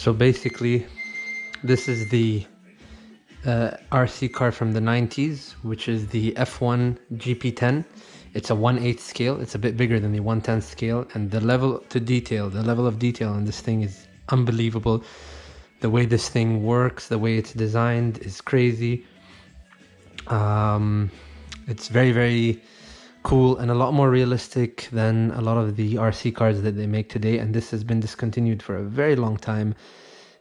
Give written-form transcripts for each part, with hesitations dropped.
So basically, this is the RC car from the 90s, which is the F1 GP10. It's a 1/8 scale. It's a bit bigger than the 1/10 scale, and the level of detail on this thing is unbelievable. The way this thing works, the way it's designed is crazy. It's very, very cool and a lot more realistic than a lot of the RC cars that they make today, and this has been discontinued for a very long time.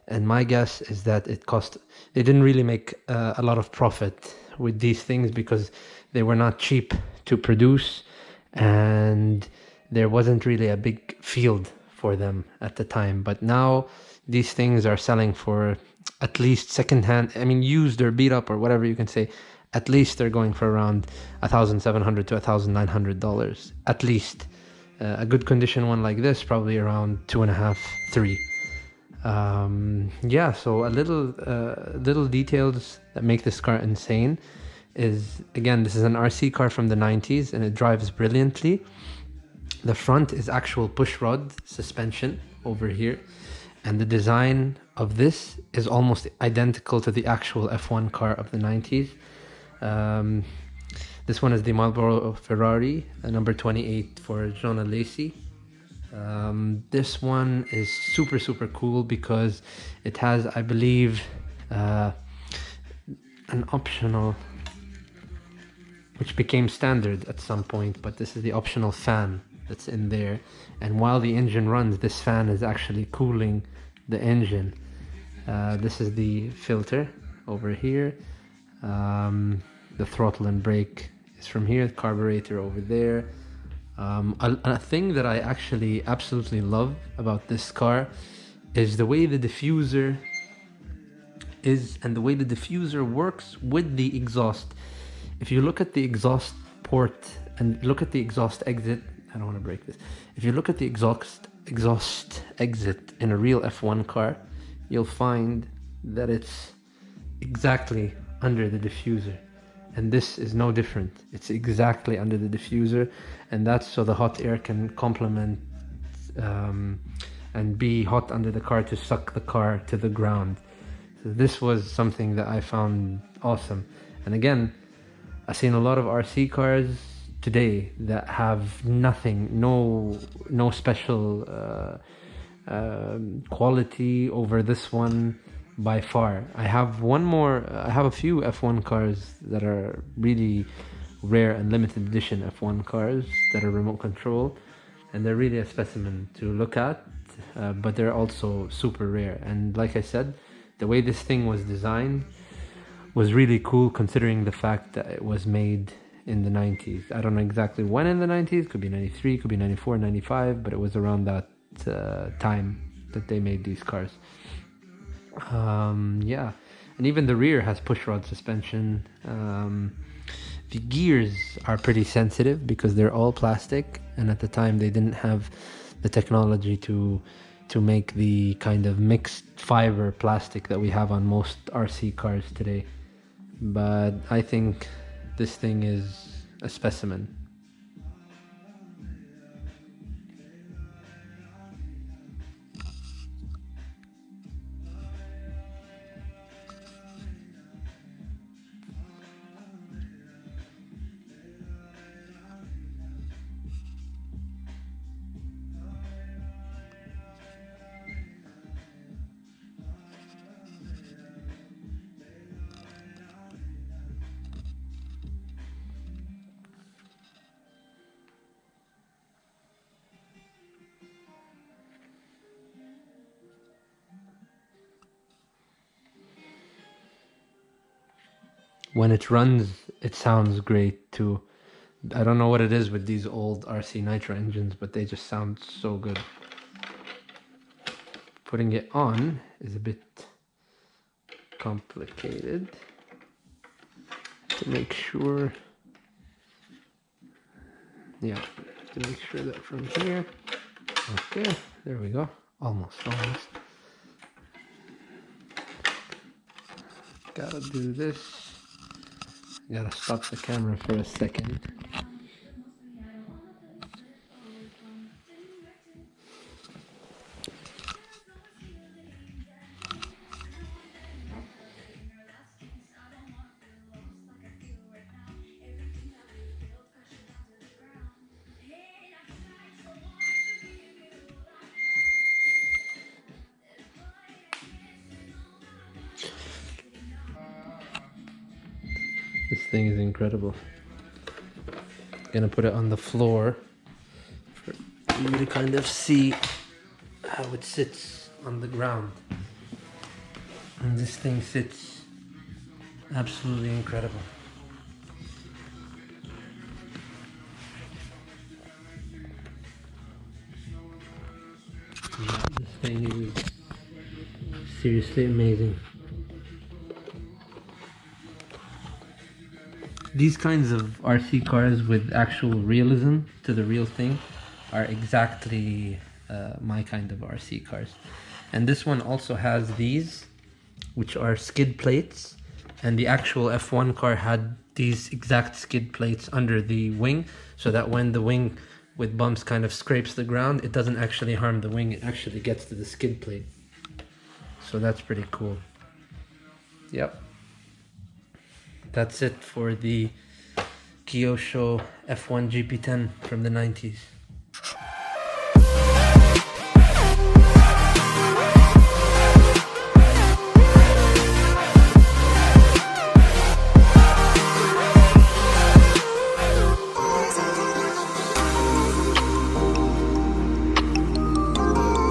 And my guess is that they didn't really make a lot of profit with these things because they were not cheap to produce, and there wasn't really a big field for them at the time. But now these things are selling for at least secondhand, I mean used or beat up or whatever you can say, at least they're going for around $1,700 to $1,900 at least. A good condition one like this probably around 2.5, 3. Yeah, so a little details that make this car insane is, again, this is an RC car from the 90s and it drives brilliantly. The front is actual pushrod suspension over here, and the design of this is almost identical to the actual F1 car of the 90s. This one is the Marlboro Ferrari, number 28 for Jonah Lacey. This one is super, super cool because it has, I believe, an optional, which became standard at some point, but this is the optional fan that's in there. And while the engine runs, this fan is actually cooling the engine. This is the filter over here. The throttle and brake is from here, the carburetor over there. A thing that I actually absolutely love about this car is the way the diffuser is and the way the diffuser works with the exhaust. If you look at the exhaust port and look at the exhaust exit, I don't want to break this. If you look at the exhaust exit in a real F1 car, you'll find that it's exactly under the diffuser. And this is no different. It's exactly under the diffuser, and that's so the hot air can complement and be hot under the car to suck the car to the ground. So this was something that I found awesome. And again, I've seen a lot of RC cars today that have nothing, no special quality over this one. By far. I have a few F1 cars that are really rare and limited edition F1 cars that are remote control, and they're really a specimen to look at, but they're also super rare. And like I said, the way this thing was designed was really cool considering the fact that it was made in the 90s. I don't know exactly when in the 90s, could be 93, could be 94, 95, but it was around that time that they made these cars. Yeah, and even the rear has pushrod suspension. The gears are pretty sensitive because they're all plastic, and at the time they didn't have the technology to make the kind of mixed fiber plastic that we have on most RC cars today. But I think this thing is a specimen. When it runs, it sounds great too. I don't know what it is with these old RC Nitro engines, but they just sound so good. Putting it on is a bit complicated to make sure. Yeah, to make sure that from here. Okay, there we go. Almost. Gotta do this. Gotta stop the camera for a second. This thing is incredible. Gonna put it on the floor for you to kind of see how it sits on the ground. And this thing sits absolutely incredible. Yeah, this thing is seriously amazing. These kinds of RC cars with actual realism to the real thing are exactly my kind of RC cars. And this one also has these, which are skid plates, and the actual F1 car had these exact skid plates under the wing, so that when the wing with bumps kind of scrapes the ground, it doesn't actually harm the wing, it actually gets to the skid plate. So that's pretty cool. Yep. That's it for the Kyosho F1 GP10 from the 90s.